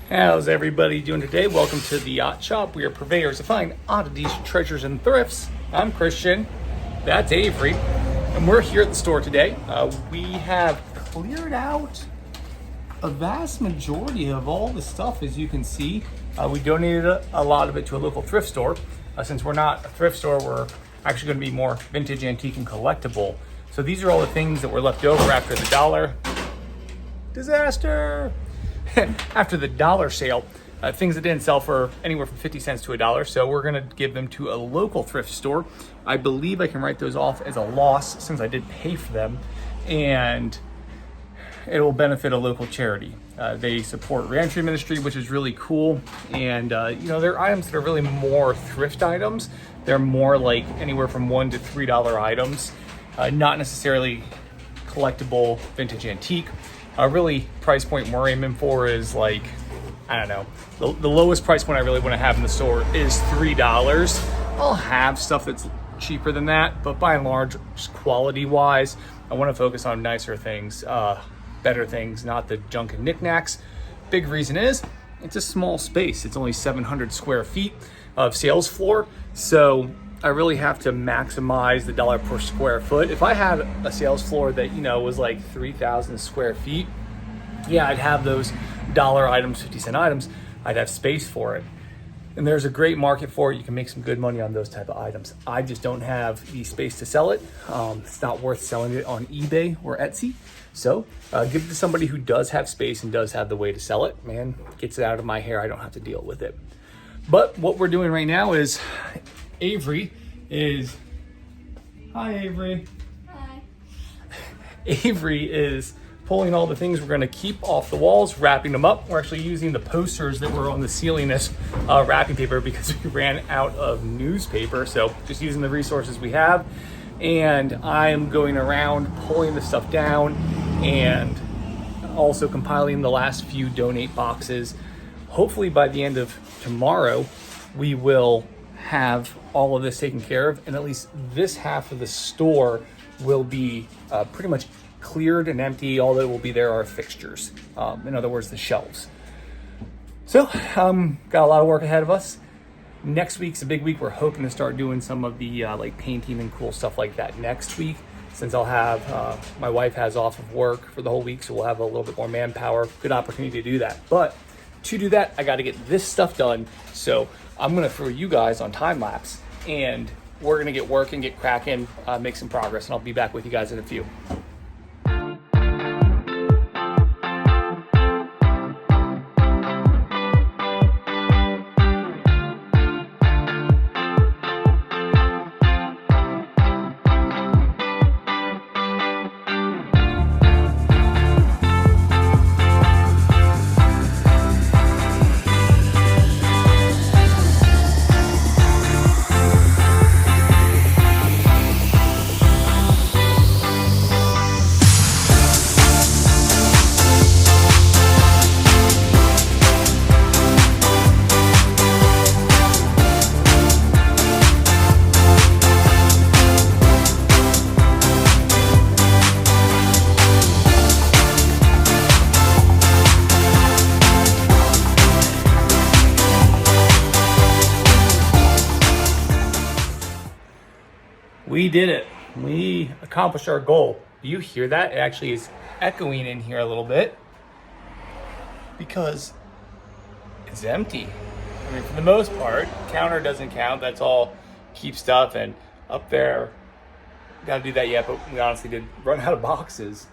How's everybody doing today? Welcome to the Yacht Shop. We are purveyors of fine oddities, treasures, and thrifts. I'm Christian. That's Avery. And we're here at the store today. We have cleared out a vast majority of all the stuff, as you can see. We donated a lot of it to a local thrift store. Since we're not a thrift store, we're actually going to be more vintage, antique, and collectible. So these are all the things that were left over after the dollar disaster. After the dollar sale, things that didn't sell for anywhere from 50 cents to $1. So we're gonna give them to a local thrift store. I believe I can write those off as a loss since I did pay for them, and it will benefit a local charity. They support reentry ministry, which is really cool. And they're items that are really more thrift items. They're more like anywhere from $1 to $3 items, not necessarily collectible vintage antique. Really price point we're aiming for is like, I don't know, the lowest price point I really want to have in the store is $3. I'll have stuff that's cheaper than that, but by and large, just quality wise, I want to focus on nicer things, better things, not the junk and knickknacks. Big reason is it's a small space. It's only 700 square feet of sales floor. So I really have to maximize the dollar per square foot. If I had a sales floor that, was like 3,000 square feet, yeah, I'd have those dollar items, 50-cent items. I'd have space for it. And there's a great market for it. You can make some good money on those type of items. I just don't have the space to sell it. It's not worth selling it on eBay or Etsy. So give it to somebody who does have space and does have the way to sell it. Man, gets it out of my hair. I don't have to deal with it. But what we're doing right now is Avery is, hi Avery. Hi. Avery is pulling all the things we're going to keep off the walls, wrapping them up. We're actually using the posters that were on the ceiling as wrapping paper because we ran out of newspaper. So just using the resources we have. And I'm going around pulling the stuff down and also compiling the last few donate boxes. Hopefully by the end of tomorrow, we will have all of this taken care of, and at least this half of the store will be pretty much cleared and empty. All that will be there are fixtures. In other words, the shelves. So got a lot of work ahead of us. Next week's a big week. We're hoping to start doing some of the like painting and cool stuff like that next week, since I'll have my wife has off of work for the whole week, so we'll have a little bit more manpower. Good opportunity to do that. But to do that, I got to get this stuff done. So I'm going to throw you guys on time lapse, and we're going to get working, get cracking, make some progress, and I'll be back with you guys in a few. We did it. We accomplished our goal. Do you hear that? It actually is echoing in here a little bit because it's empty. I mean, for the most part, counter doesn't count. That's all keep stuff, and up there, got to do that yet, but we honestly did run out of boxes.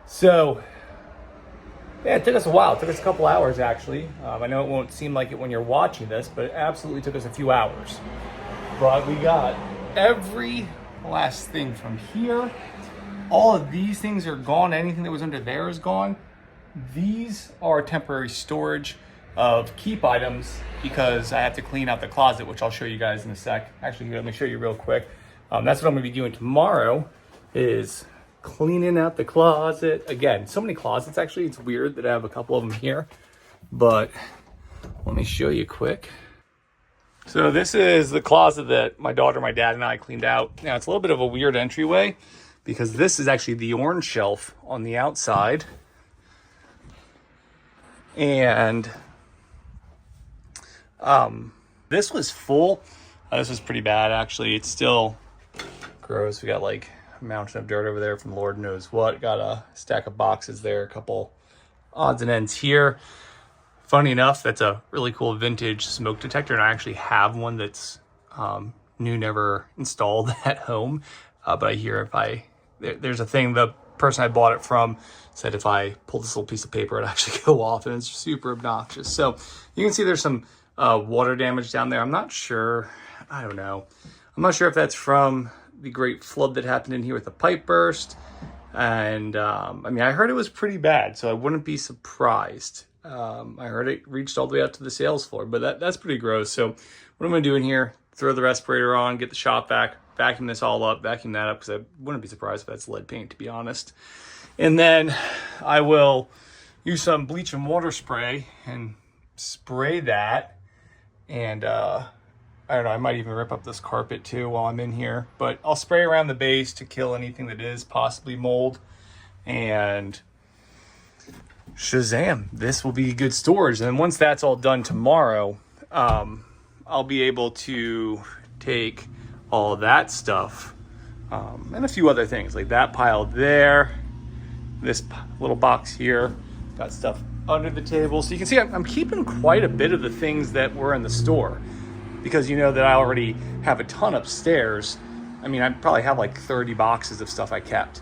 So, yeah, it took us a while. It took us a couple hours, actually. I know it won't seem like it when you're watching this, but it absolutely took us a few hours. But we got every last thing from here. All of these things are gone. Anything that was under there is gone. These are temporary storage of keep items because I have to clean out the closet, which I'll show you guys in a sec. Actually, let me show you real quick. That's what I'm gonna be doing tomorrow, is cleaning out the closet. Again, so many closets, actually. It's weird that I have a couple of them here, but let me show you quick. So this is the closet that my daughter, my dad, and I cleaned out. Now, it's a little bit of a weird entryway because this is actually the orange shelf on the outside. And This was full. This was pretty bad, actually. It's still gross. We got like a mountain of dirt over there from Lord knows what. Got a stack of boxes there, a couple odds and ends here. Funny enough, that's a really cool vintage smoke detector, and I actually have one that's new, never installed at home. But I hear there's a thing, the person I bought it from said if I pull this little piece of paper, it'd actually go off, and it's super obnoxious. So you can see there's some water damage down there. I'm not sure. I don't know. I'm not sure if that's from the great flood that happened in here with the pipe burst. And I mean, I heard it was pretty bad, so I wouldn't be surprised. I heard it reached all the way out to the sales floor, but that's pretty gross. So what I'm going to do in here, throw the respirator on, get the shop vac, vacuum this all up, vacuum that up, because I wouldn't be surprised if that's lead paint, to be honest. And then I will use some bleach and water spray and spray that. And I don't know, I might even rip up this carpet too while I'm in here. But I'll spray around the base to kill anything that is possibly mold. And shazam, this will be good storage. And once that's all done tomorrow, I'll be able to take all of that stuff and a few other things like that pile there, this little box here, got stuff under the table. So you can see I'm keeping quite a bit of the things that were in the store, because you know that I already have a ton upstairs. I mean, I probably have like 30 boxes of stuff I kept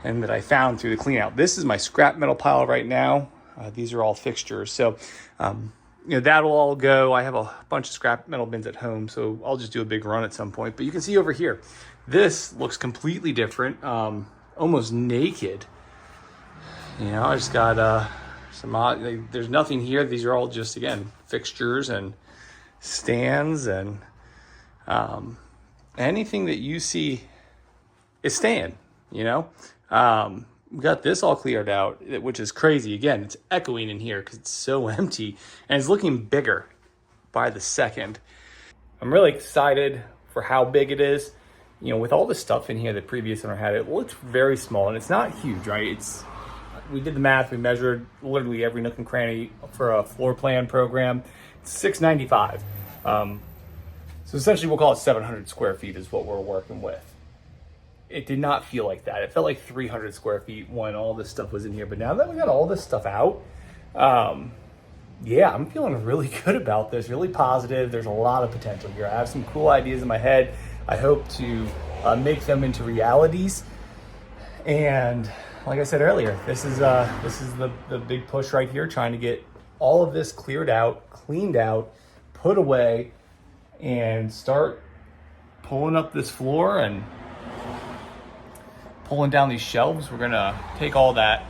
and that I found through the clean out. This is my scrap metal pile right now. These are all fixtures. So, you know, that'll all go. I have a bunch of scrap metal bins at home, so I'll just do a big run at some point. But you can see over here, this looks completely different, almost naked. You know, I just got some odd, there's nothing here. These are all just, again, fixtures and stands, and anything that you see is staying, you know. We got this all cleared out, which is crazy. Again, it's echoing in here because it's so empty, and it's looking bigger by the second. I'm really excited for how big it is. You know, with all the stuff in here the previous owner had, it looks very small, and it's not huge, right? We did the math. We measured literally every nook and cranny for a floor plan program. It's 695. So essentially we'll call it 700 square feet is what we're working with. It did not feel like that. It felt like 300 square feet when all this stuff was in here. But now that we got all this stuff out, yeah, I'm feeling really good about this, really positive. There's a lot of potential here. I have some cool ideas in my head. I hope to make them into realities. And like I said earlier, this is the big push right here, trying to get all of this cleared out, cleaned out, put away, and start pulling up this floor and pulling down these shelves. We're gonna take all that,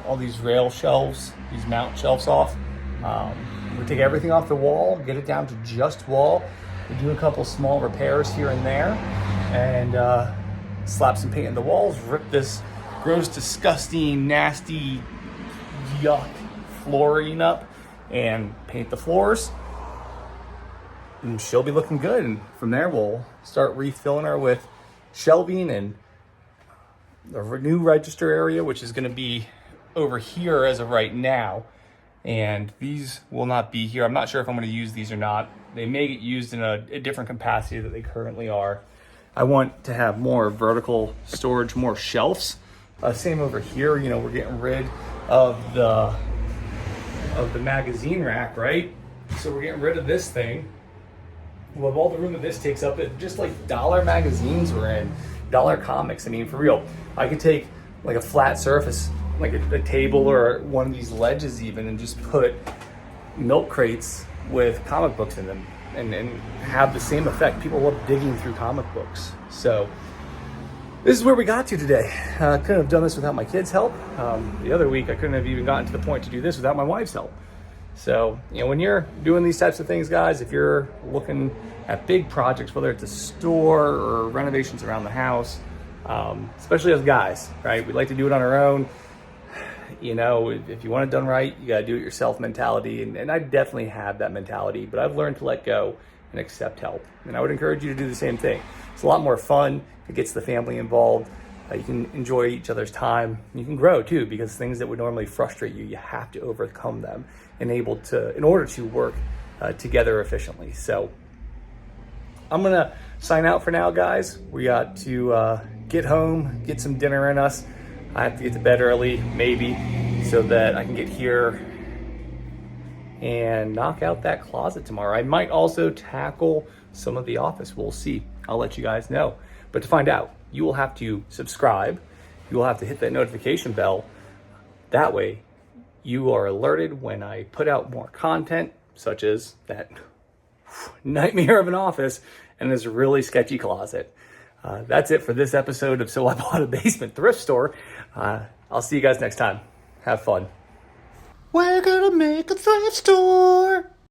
all these rail shelves, these mount shelves off. We'll take everything off the wall, get it down to just wall. We'll do a couple small repairs here and there, and slap some paint in the walls, rip this gross, disgusting, nasty, yuck flooring up, and paint the floors. And she'll be looking good. And from there, we'll start refilling her with shelving and the new register area, which is going to be over here as of right now. And these will not be here. I'm not sure if I'm going to use these or not. They may get used in a different capacity that they currently are. I want to have more vertical storage, more shelves. Same over here. You know, we're getting rid of the magazine rack, right? So we're getting rid of this thing. We'll have all the room that this takes up. It just like dollar magazines we're in, dollar comics. I mean, for real, I could take like a flat surface, like a table or one of these ledges even, and just put milk crates with comic books in them and have the same effect. People love digging through comic books. So this is where we got to today. I couldn't have done this without my kids' help. The other week, I couldn't have even gotten to the point to do this without my wife's help. So, you know, when you're doing these types of things, guys, if you're looking at big projects, whether it's a store or renovations around the house, especially as guys, right? We like to do it on our own. You know, if you want it done right, you got to do it yourself mentality. And I definitely have that mentality, but I've learned to let go and accept help. And I would encourage you to do the same thing. It's a lot more fun. It gets the family involved. You can enjoy each other's time. You can grow too, because things that would normally frustrate you, you have to overcome them in order to work together efficiently. So I'm going to sign out for now, guys. We got to get home, get some dinner in us. I have to get to bed early, maybe, so that I can get here and knock out that closet tomorrow. I might also tackle some of the office. We'll see. I'll let you guys know. But to find out, you will have to subscribe. You will have to hit that notification bell. That way, you are alerted when I put out more content, such as that nightmare of an office and this really sketchy closet. That's it for this episode of So I Bought a Basement Thrift Store. I'll see you guys next time. Have fun. We're gonna make a thrift store.